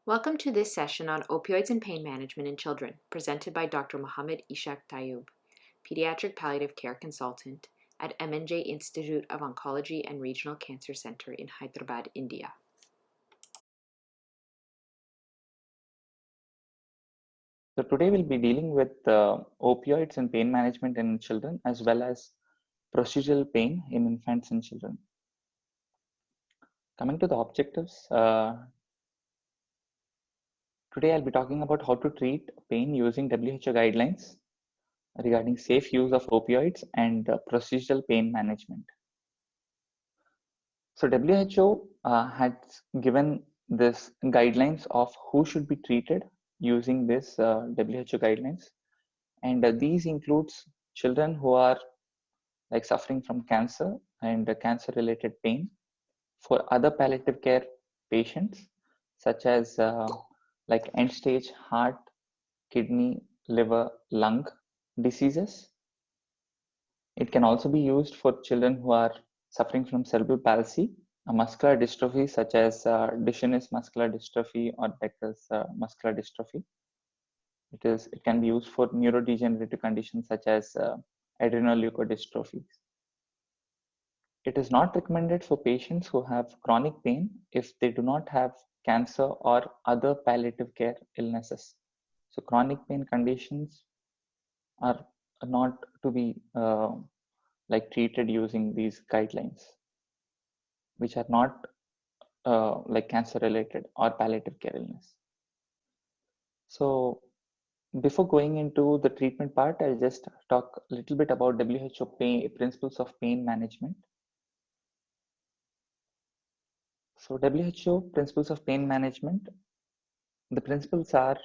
Welcome to this session on opioids and pain management in children, presented by Dr. Mohammed Ishaq Tayoub, Pediatric Palliative Care Consultant at MNJ Institute of Oncology and Regional Cancer Center in Hyderabad, India. So today we'll be dealing with opioids and pain management in children, as well as procedural pain in infants and children. Coming to the objectives, today I'll be talking about how to treat pain using WHO guidelines regarding safe use of opioids and procedural pain management. So WHO has given this guidelines of who should be treated using this WHO guidelines, and these includes children who are like suffering from cancer and cancer related pain, for other palliative care patients such as like end stage heart, kidney, liver, lung diseases. It can also be used for children who are suffering from cerebral palsy, a muscular dystrophy such as Duchenne's muscular dystrophy or Becker's muscular dystrophy. It can be used for neurodegenerative conditions such as adrenoleukodystrophies. It is not recommended for patients who have chronic pain if they do not have cancer or other palliative care illnesses. So chronic pain conditions are not to be like treated using these guidelines, which are not like cancer related or palliative care illness. So before going into the treatment part, I'll just talk a little bit about WHO principles of pain management. So WHO principles of pain management, the principles are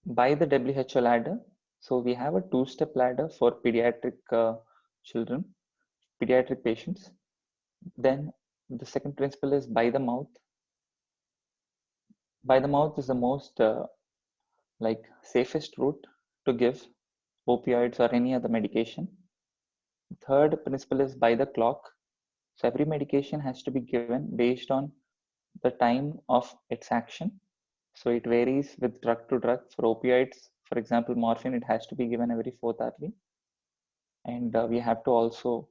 by the WHO ladder. So we have a two-step ladder for pediatric children, pediatric patients. Then the second principle is by the mouth. By the mouth is the most like safest route to give opioids or any other medication. Third principle is by the clock. So every medication has to be given based on the time of its action. So it varies with drug to drug. For opioids, for example, morphine, it has to be given every fourth hourly. And we have to also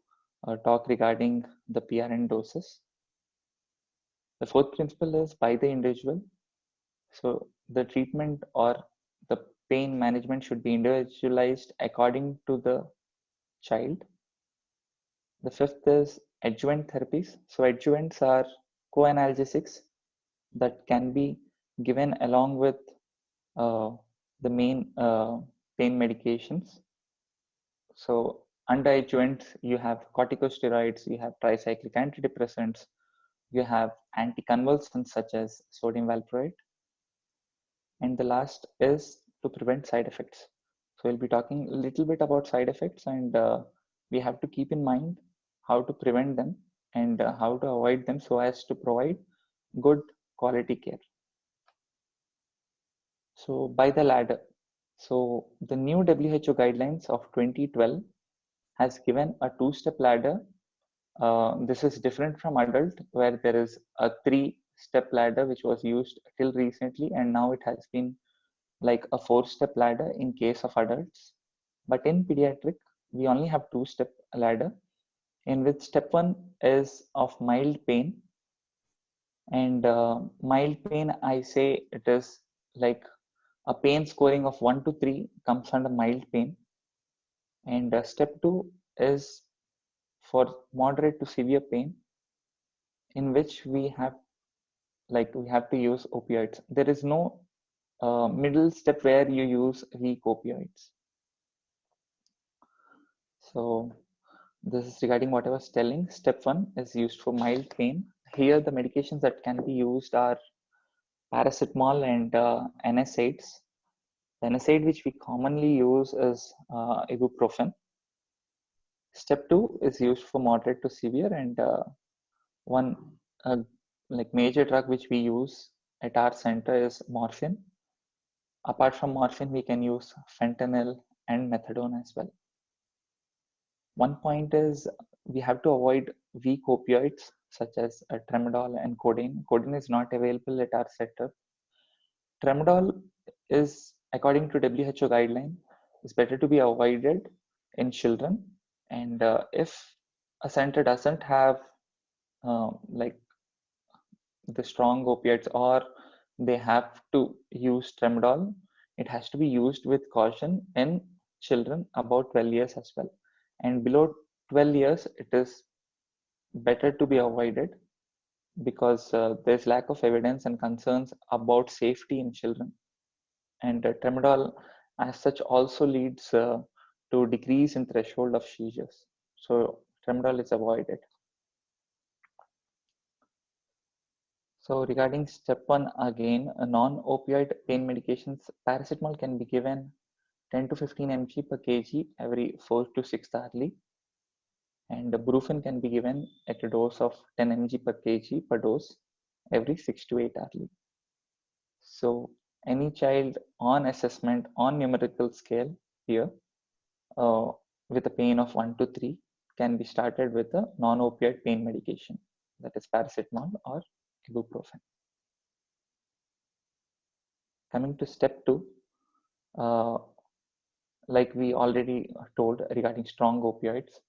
talk regarding the PRN doses. The fourth principle is by the individual. So the treatment or the pain management should be individualized according to the child. The fifth is adjuvant therapies. So adjuvants are co-analgesics that can be given along with the main pain medications. So under adjuvants, you have corticosteroids, you have tricyclic antidepressants, you have anticonvulsants such as sodium valproate, and the last is to prevent side effects. So we'll be talking a little bit about side effects, and we have to keep in mind how to prevent them and how to avoid them so as to provide good quality care. So by the ladder, so the new WHO guidelines of 2012 has given a two-step ladder. This is different from adult, where there is a three-step ladder which was used till recently, and now it has been like a four-step ladder in case of adults. But in pediatric, we only have two-step ladder, in which step one is of mild pain. And mild pain, I say it is like a pain scoring of 1 to 3 comes under mild pain. And step two is for moderate to severe pain, in which we have to use opioids. There is no middle step where you use weak opioids. So this is regarding what I was telling. Step one is used for mild pain. Here the medications that can be used are paracetamol and NSAIDs. The NSAID which we commonly use is ibuprofen. Step two is used for moderate to severe, and one like major drug which we use at our center is morphine. Apart from morphine, we can use fentanyl and methadone as well. One point is we have to avoid weak opioids such as tramadol and codeine. Codeine is not available at our setup. Tramadol is, according to WHO guideline, is better to be avoided in children. And if a center doesn't have like the strong opiates, or they have to use tramadol, it has to be used with caution in children about 12 years as well. And below 12 years, it is better to be avoided because there's lack of evidence and concerns about safety in children. And tramadol as such also leads to decrease in threshold of seizures. So tramadol is avoided. So regarding step one, again, a non-opioid pain medications, paracetamol can be given 10 to 15 mg per kg every 4 to 6 hourly. And the brufen can be given at a dose of 10 mg per kg per dose every 6 to 8 hourly. So any child on assessment on numerical scale here uh, with a pain of 1 to 3 can be started with a non-opioid pain medication, that is paracetamol or ibuprofen. Coming to step 2, like we already told regarding strong opioids,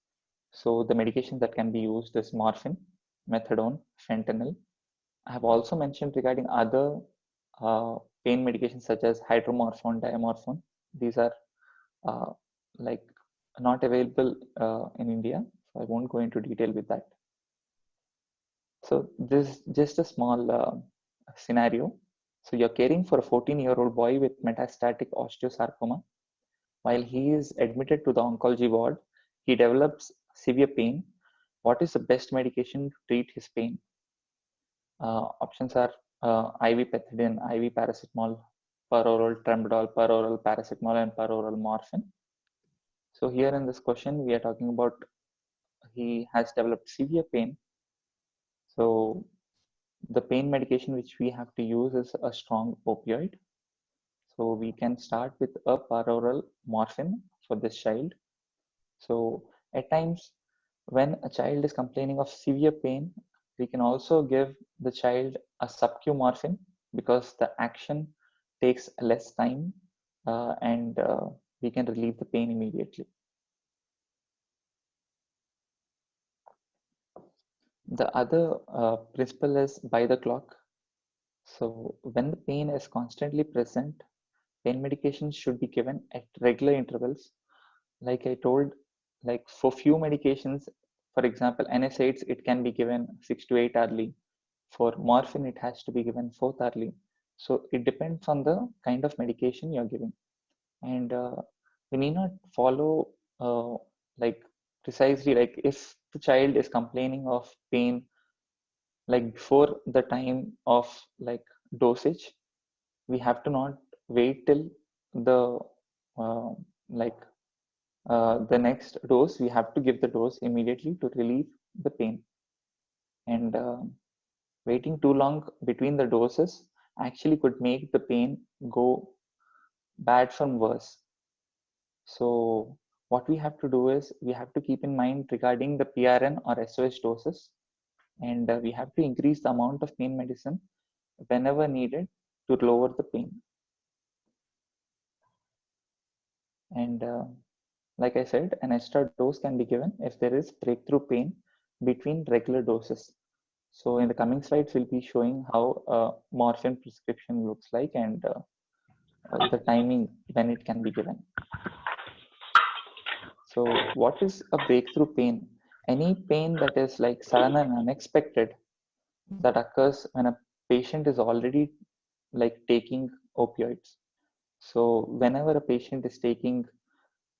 so the medication that can be used is morphine, methadone, fentanyl. I have also mentioned regarding other pain medications such as hydromorphone, diamorphone. These are like not available in India, so I won't go into detail with that. So this is just a small scenario. So you're caring for a 14-year-old boy with metastatic osteosarcoma. While he is admitted to the oncology ward, he develops severe pain. What is the best medication to treat his pain? Options are IV pethidine, IV paracetamol, per-oral tramadol, per-oral paracetamol, and per-oral morphine. So here in this question, we are talking about he has developed severe pain. So the pain medication which we have to use is a strong opioid. So we can start with a per-oral morphine for this child. So at times when a child is complaining of severe pain, we can also give the child a sub-Q morphine because the action takes less time and we can relieve the pain immediately. The other principle is by the clock. So when the pain is constantly present, pain medications should be given at regular intervals. Like I told, like for few medications, for example, NSAIDs, it can be given 6 to 8 hourly. For morphine, it has to be given 4th hourly. So it depends on the kind of medication you're giving. And we need not follow like precisely, like if the child is complaining of pain like before the time of like dosage, we have to not wait till the uh, like the next dose. We have to give the dose immediately to relieve the pain. And waiting too long between the doses actually could make the pain go bad from worse. So what we have to do is we have to keep in mind regarding the PRN or SOS doses, and we have to increase the amount of pain medicine whenever needed to lower the pain. And like I said, an extra dose can be given if there is breakthrough pain between regular doses. So in the coming slides, we'll be showing how morphine prescription looks like and the timing when it can be given. So what is a breakthrough pain? Any pain that is like sudden and unexpected that occurs when a patient is already like taking opioids. So whenever a patient is taking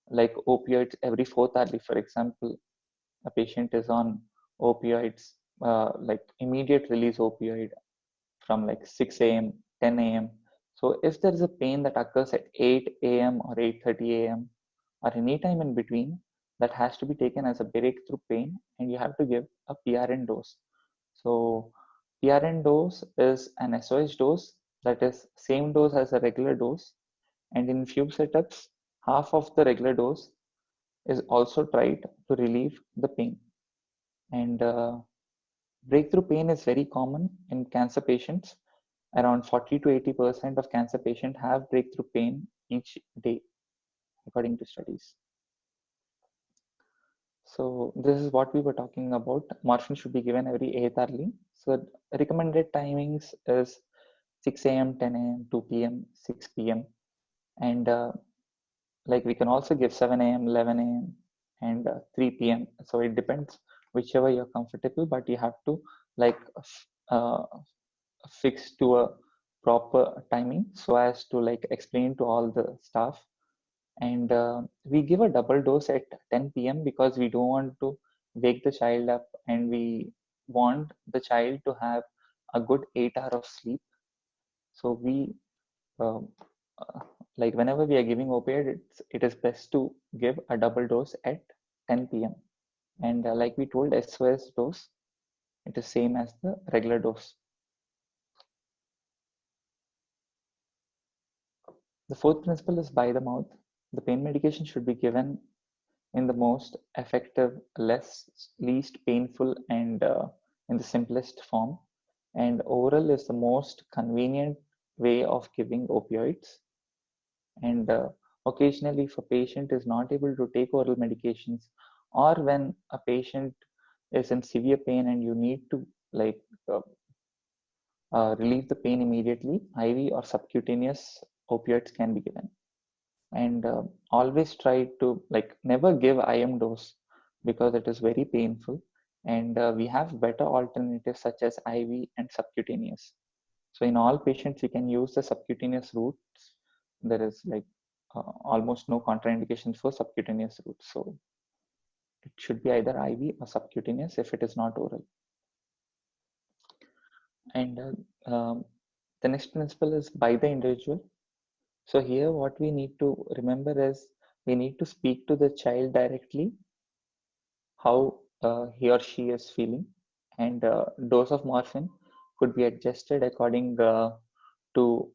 like opioids every 4th hourly, for example, a patient is on opioids, like immediate release opioid from like 6 a.m., 10 a.m. So if there is a pain that occurs at 8 a.m. or 8:30 a.m. or any time in between, that has to be taken as a breakthrough pain, and you have to give a PRN dose. So PRN dose is an SOS dose, that is same dose as a regular dose, and in few setups, half of the regular dose is also tried to relieve the pain. And breakthrough pain is very common in cancer patients around 40 to 80% of cancer patients have breakthrough pain each day, according to studies. So this is what we were talking about. Morphine should be given every 8th hourly. So recommended timings is 6 a.m., 10 a.m., 2 p.m., 6 p.m. And like we can also give 7 a.m., 11 a.m., and 3 p.m. So it depends whichever you're comfortable, but you have to like uh, fix to a proper timing so as to like explain to all the staff. And we give a double dose at 10 p.m. because we don't want to wake the child up, and we want the child to have a good 8 hours of sleep. So we um, uh, like whenever we are giving opioid, it is best to give a double dose at 10 p.m. And like we told, SOS dose, it is same as the regular dose. The fourth principle is by the mouth. The pain medication should be given in the most effective, least painful, and in the simplest form. And oral is the most convenient way of giving opioids. And occasionally, if a patient is not able to take oral medications, or when a patient is in severe pain and you need to like uh, relieve the pain immediately, IV or subcutaneous opioids can be given. And always try to like never give IM dose because it is very painful. And we have better alternatives such as IV and subcutaneous. So in all patients, we can use the subcutaneous routes. There is like almost no contraindications for subcutaneous routes. So it should be either IV or subcutaneous if it is not oral. And the next principle is by the individual. So here what we need to remember is we need to speak to the child directly how he or she is feeling, and dose of morphine could be adjusted according to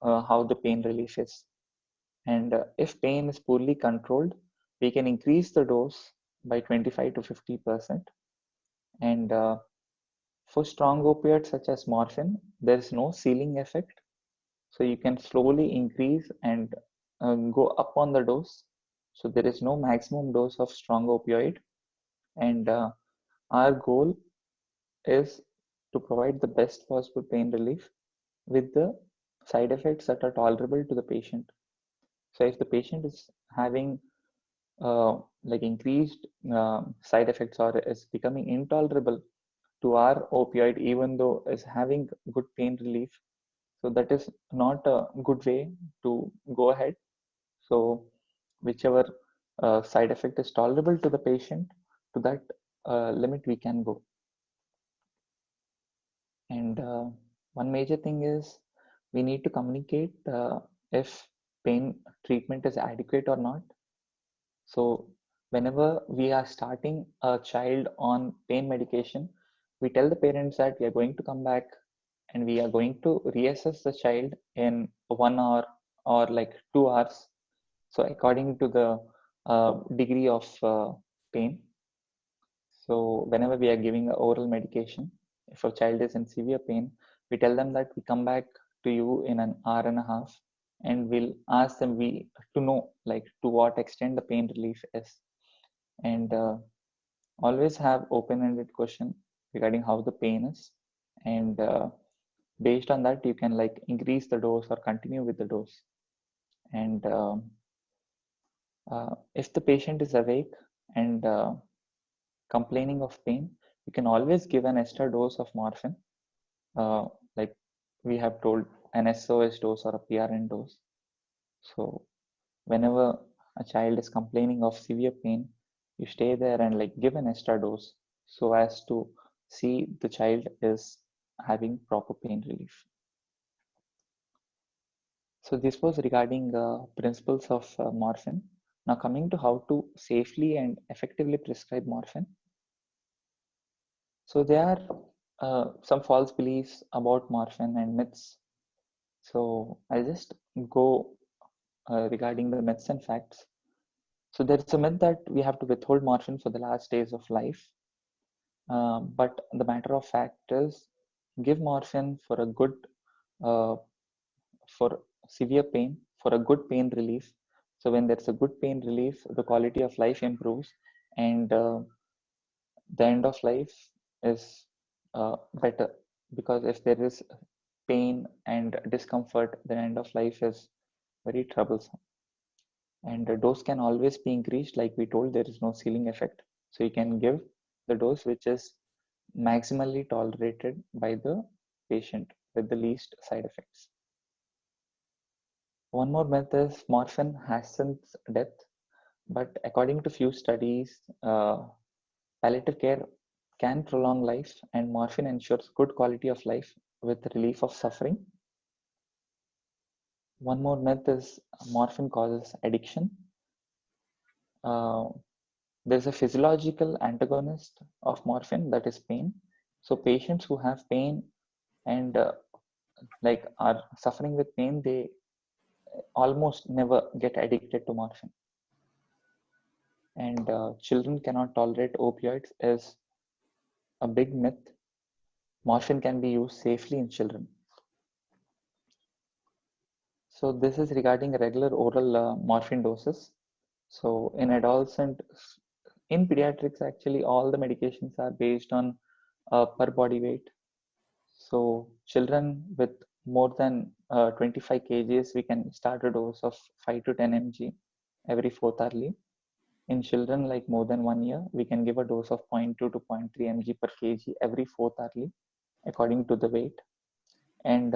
how the pain relief is. And if pain is poorly controlled, we can increase the dose by 25 to 50%. And for strong opioids such as morphine, there is no ceiling effect. So you can slowly increase and go up on the dose. So there is no maximum dose of strong opioid. And our goal is to provide the best possible pain relief with the side effects that are tolerable to the patient. So if the patient is having like increased side effects or is becoming intolerable to our opioid, even though is having good pain relief, so that is not a good way to go ahead. So whichever side effect is tolerable to the patient, to that limit we can go. And one major thing is we need to communicate if pain treatment is adequate or not. So whenever we are starting a child on pain medication, we tell the parents that we are going to come back and we are going to reassess the child in 1 hour or like 2 hours. So according to the degree of pain. So whenever we are giving oral medication, if a child is in severe pain, we tell them that we come back to you in an hour and a half, and we'll ask them to know like to what extent the pain relief is. And always have open-ended question regarding how the pain is, and based on that you can like increase the dose or continue with the dose. And if the patient is awake and complaining of pain, you can always give an extra dose of morphine, uh, like we have told, an SOS dose or a PRN dose. So whenever a child is complaining of severe pain, you stay there and like give an extra dose so as to see the child is having proper pain relief. So this was regarding principles of morphine. Now coming to how to safely and effectively prescribe morphine. So there are some false beliefs about morphine and myths. So I'll just go regarding the myths and facts. So there's a myth that we have to withhold morphine for the last days of life. But the matter of fact is, give morphine for a good for severe pain, for a good pain relief. So when there's a good pain relief, the quality of life improves, and the end of life is better, because if there is pain and discomfort, the end of life is very troublesome. And the dose can always be increased. Like we told, there is no ceiling effect. So you can give the dose which is maximally tolerated by the patient with the least side effects. One more myth is morphine hastens death, but according to few studies, palliative care can prolong life, and morphine ensures good quality of life with relief of suffering. One more myth is morphine causes addiction. There's a physiological antagonist of morphine, that is pain. So patients who have pain and like are suffering with pain, they almost never get addicted to morphine. And children cannot tolerate opioids is a big myth. Morphine can be used safely in children. So this is regarding regular oral morphine doses. So in adults and in pediatrics, actually all the medications are based on per body weight. So children with more than 25 kgs, we can start a dose of 5 to 10 mg every fourth hourly. In children like more than 1 year, we can give a dose of 0.2 to 0.3 mg per kg every fourth hourly, according to the weight. And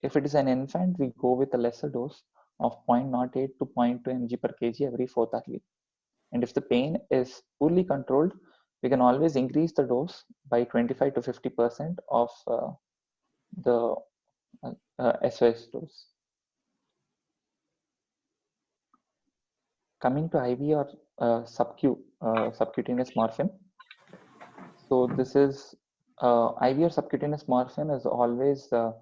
if it is an infant, we go with a lesser dose of 0.08 to 0.2 mg per kg every fourth hourly. And if the pain is poorly controlled, we can always increase the dose by 25 to 50% of the SOS dose. Coming to IV or subcutaneous morphine. So this is IV or subcutaneous morphine is always 2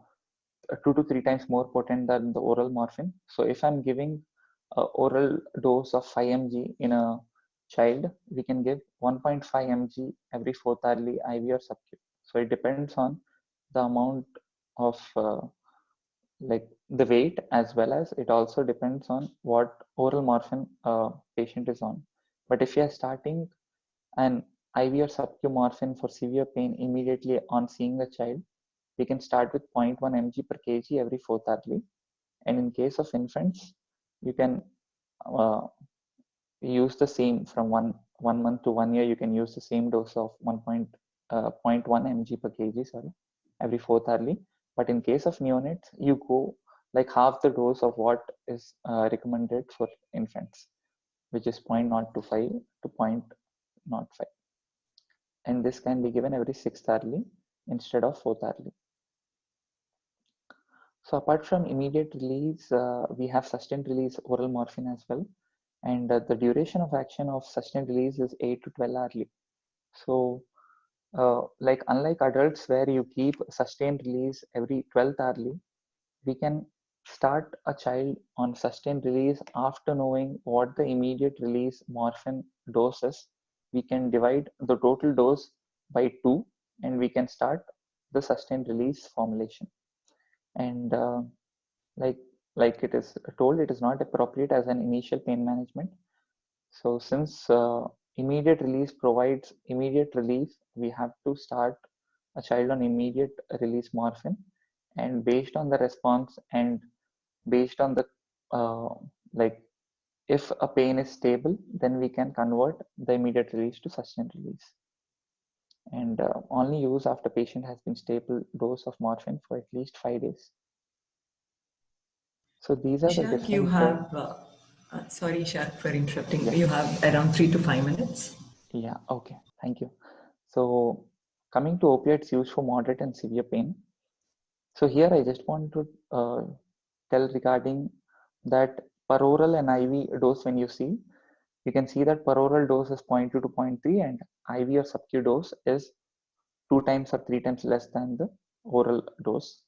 to 3 times more potent than the oral morphine. So if I'm giving an oral dose of 5 mg in a child, we can give 1.5 mg every fourth hourly IV or subcu. So it depends on the amount of like the weight, as well as it also depends on what oral morphine patient is on. But if you are starting an IV or subcu morphine for severe pain immediately on seeing the child, we can start with 0.1 mg per kg every fourth hourly. And in case of infants, you can use the same from one month to 1 year. You can use the same dose of 0.1 mg per kg, sorry, every fourth hourly. But in case of neonates, you go like half the dose of what is recommended for infants, which is 0.025 to 0.05. And this can be given every sixth hourly instead of fourth hourly. So apart from immediate release, we have sustained release oral morphine as well. And the duration of action of sustained release is 8 to 12 hourly. So like unlike adults where you keep sustained release every 12th hourly, we can start a child on sustained release after knowing what the immediate release morphine dose is. We can divide the total dose by 2 and we can start the sustained release formulation. And like it is told, it is not appropriate as an initial pain management. So since immediate release provides immediate relief, we have to start a child on immediate release morphine, and based on the response and based on the like if a pain is stable, then we can convert the immediate release to sustained release, and only use after patient has been stable dose of morphine for at least 5 days. So these are the Ishak, different. you have, sorry, Ishak, for interrupting. Yeah. You have around 3 to 5 minutes. Yeah, okay, thank you. So coming to opiates used for moderate and severe pain. So here I just want to tell regarding that per oral and IV dose. When you see, you can see that per oral dose is 0.2 to 0.3 and IV or subcu dose is 2 times or 3 times less than the oral dose.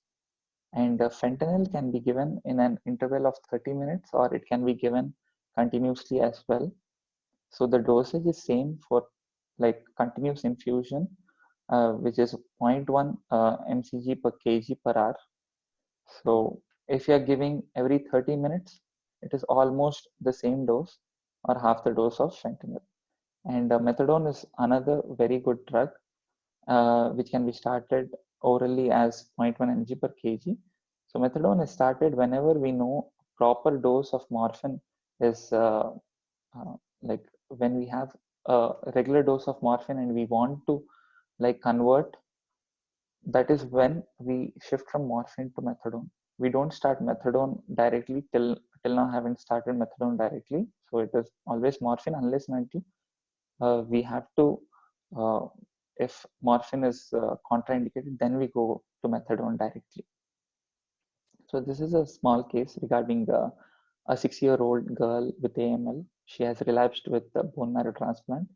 And fentanyl can be given in an interval of 30 minutes or it can be given continuously as well. So the dosage is same for like continuous infusion, which is 0.1 mcg per kg per hour. So if you are giving every 30 minutes, it is almost the same dose or half the dose of fentanyl. And methadone is another very good drug which can be started orally as 0.1 mg per kg. So methadone is started whenever we know proper dose of morphine is like when we have a regular dose of morphine and we want to like convert, that is when we shift from morphine to methadone. We don't start methadone directly till now haven't started methadone directly. So it is always morphine unless and until we have to uh, if morphine is contraindicated, then we go to methadone directly. So this is a small case regarding a 6-year-old girl with AML. She has relapsed with the bone marrow transplant,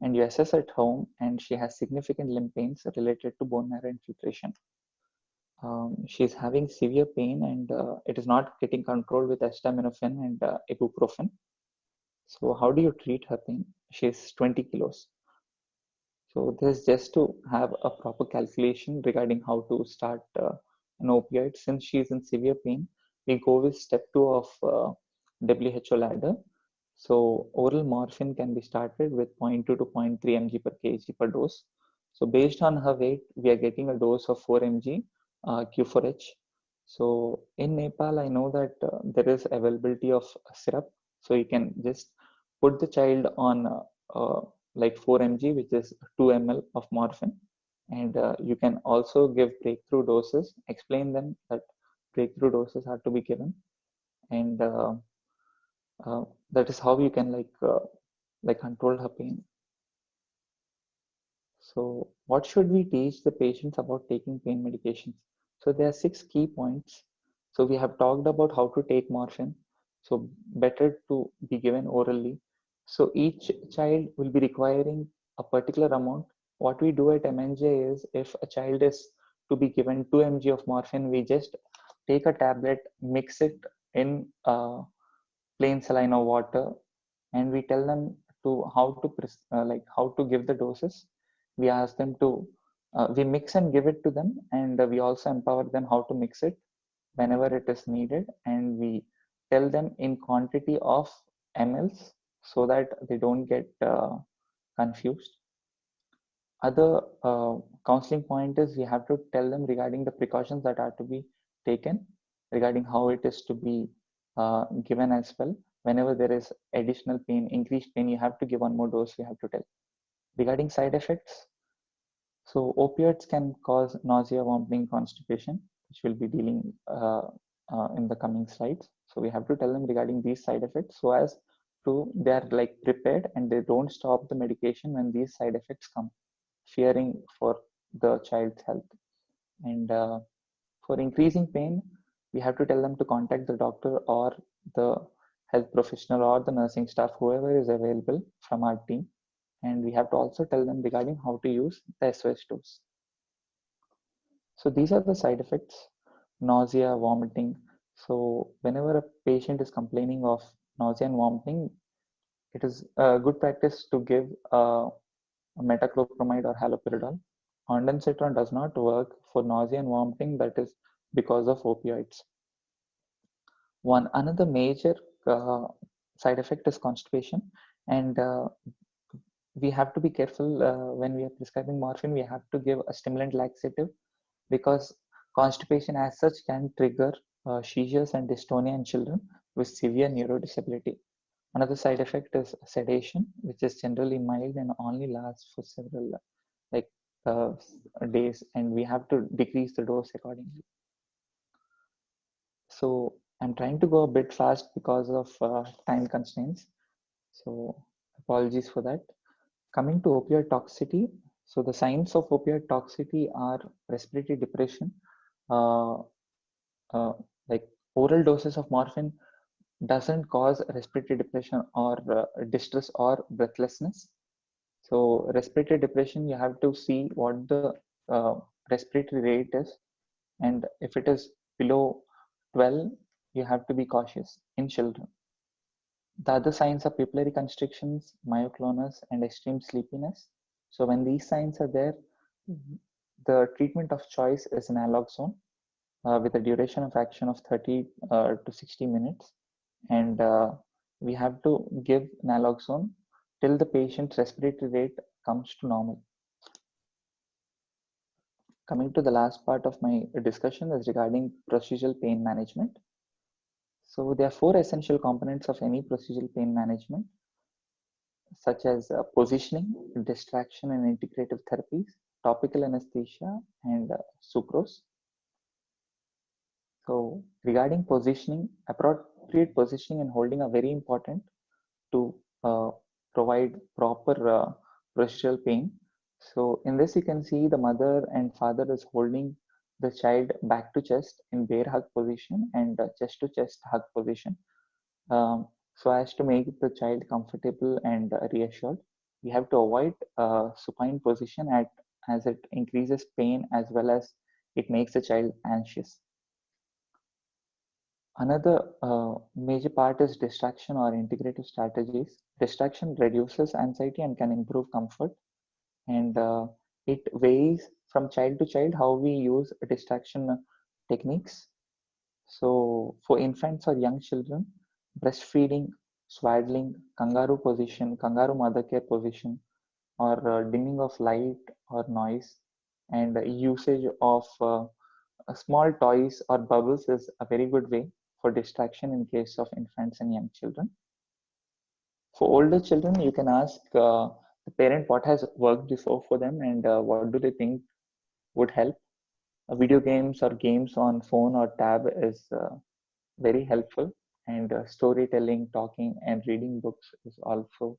and you assess at home, and she has significant limb pains related to bone marrow infiltration. She's having severe pain, and it is not getting controlled with acetaminophen and ibuprofen. So how do you treat her pain? She's 20 kilos. So this is just to have a proper calculation regarding how to start an opioid. Since she is in severe pain, we go with step 2 of WHO ladder. So oral morphine can be started with 0.2 to 0.3 mg per kg per dose. So based on her weight, we are getting a dose of 4 mg Q4H. So in Nepal, I know that there is availability of syrup. So you can just put the child on like 4 mg, which is 2 ml of morphine. And you can also give breakthrough doses, explain them that breakthrough doses are to be given. And that is how you can like control her pain. So what should we teach the patients about taking pain medications? So there are 6 key points. So we have talked about how to take morphine. So better to be given orally. So each child will be requiring a particular amount. What we do at MNJ is if a child is to be given 2 mg of morphine, we just take a tablet, mix it in plain saline or water, and we tell them to how to like how to give the doses. We ask them to we mix and give it to them, and we also empower them how to mix it whenever it is needed, and we tell them in quantity of mls so that they don't get confused. Other counseling point is we have to tell them regarding the precautions that are to be taken, regarding how it is to be given as well. Whenever there is additional pain, increased pain, you have to give one more dose, we have to tell. Regarding side effects, so opioids can cause nausea, vomiting, constipation, which we'll be dealing in the coming slides. So we have to tell them regarding these side effects so as to they are like prepared and they don't stop the medication when these side effects come, fearing for the child's health. And for increasing pain, we have to tell them to contact the doctor or the health professional or the nursing staff, whoever is available from our team. And we have to also tell them regarding how to use the SOS dose. So these are the side effects: nausea, vomiting. So whenever a patient is complaining of nausea and vomiting, it is a good practice to give metoclopramide or haloperidol. Ondansetron does not work for nausea and vomiting. That is because of opioids. One another major side effect is constipation, and we have to be careful when we are prescribing morphine. We have to give a stimulant laxative because constipation as such can trigger seizures and dystonia in children with severe neurodisability. Another side effect is sedation, which is generally mild and only lasts for several like uh, days, and we have to decrease the dose accordingly. So I'm trying to go a bit fast because of time constraints. So apologies for that. Coming to opioid toxicity. So the signs of opioid toxicity are respiratory depression. Uh, uh, like oral doses of morphine doesn't cause respiratory depression or distress or breathlessness. So respiratory depression, you have to see what the respiratory rate is, and if it is below 12, you have to be cautious in children. The other signs are pupillary constrictions, myoclonus, and extreme sleepiness. So when these signs are there, the treatment of choice is naloxone. with a duration of action of 30 to 60 minutes. And we have to give naloxone till the patient's respiratory rate comes to normal. Coming to the last part of my discussion is regarding procedural pain management. So there are 4 essential components of any procedural pain management, such as positioning, distraction and integrative therapies, topical anesthesia, and sucrose. So regarding positioning, appropriate positioning and holding are very important to provide proper procedural pain. So in this, you can see the mother and father is holding the child back to chest in bear hug position and chest to chest hug position, so as to make the child comfortable and reassured. We have to avoid supine position as it increases pain as well as it makes the child anxious. Another major part is distraction or integrative strategies. Distraction reduces anxiety and can improve comfort, and it varies from child to child how we use distraction techniques. So for infants or young children, breastfeeding, swaddling, kangaroo position, kangaroo mother care position, or dimming of light or noise, and usage of small toys or bubbles is a very good way for distraction in case of infants and young children. For older children, you can ask the parent what has worked before for them and what do they think would help. Video games or games on phone or tab is very helpful, and storytelling, talking, and reading books is also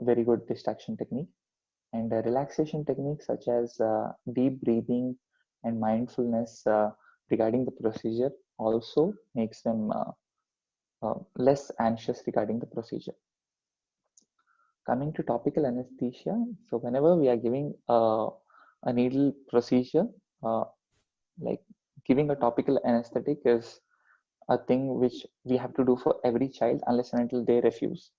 very good distraction technique. And relaxation techniques such as deep breathing and mindfulness regarding the procedure also makes them less anxious regarding the procedure. Coming to topical anesthesia, so whenever we are giving a needle procedure, like giving a topical anesthetic is a thing which we have to do for every child unless and until they refuse.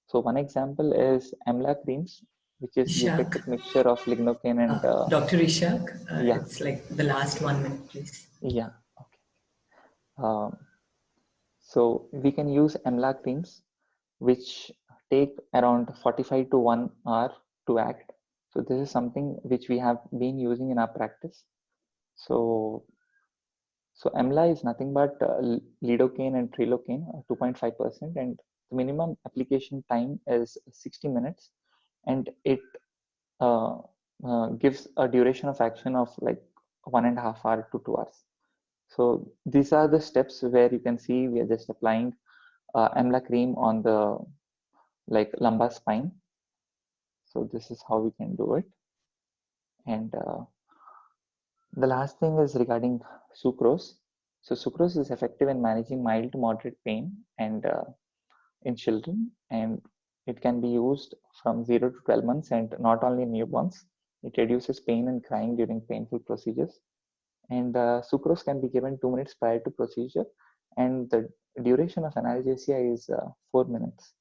So one example is AMLA creams, which is Ishak, eupeptic mixture of lignocaine and Dr. Ishak, yeah, it's like the last 1 minute, please. yeah, okay. So we can use AMLA creams, which take around 45 to 1 hour to act. So this is something which we have been using in our practice. So AMLA is nothing but lidocaine and prilocaine, 2.5%, and the minimum application time is 60 minutes, and it uh, gives a duration of action of like 1.5 hour to 2 hours. So these are the steps where you can see we are just applying AMLA cream on the like lumbar spine. So this is how we can do it. And the last thing is regarding sucrose. So sucrose is effective in managing mild to moderate pain and in children, and it can be used from 0 to 12 months and not only in newborns. It reduces pain and crying during painful procedures. And sucrose can be given 2 minutes prior to procedure, and the duration of analgesia is 4 minutes.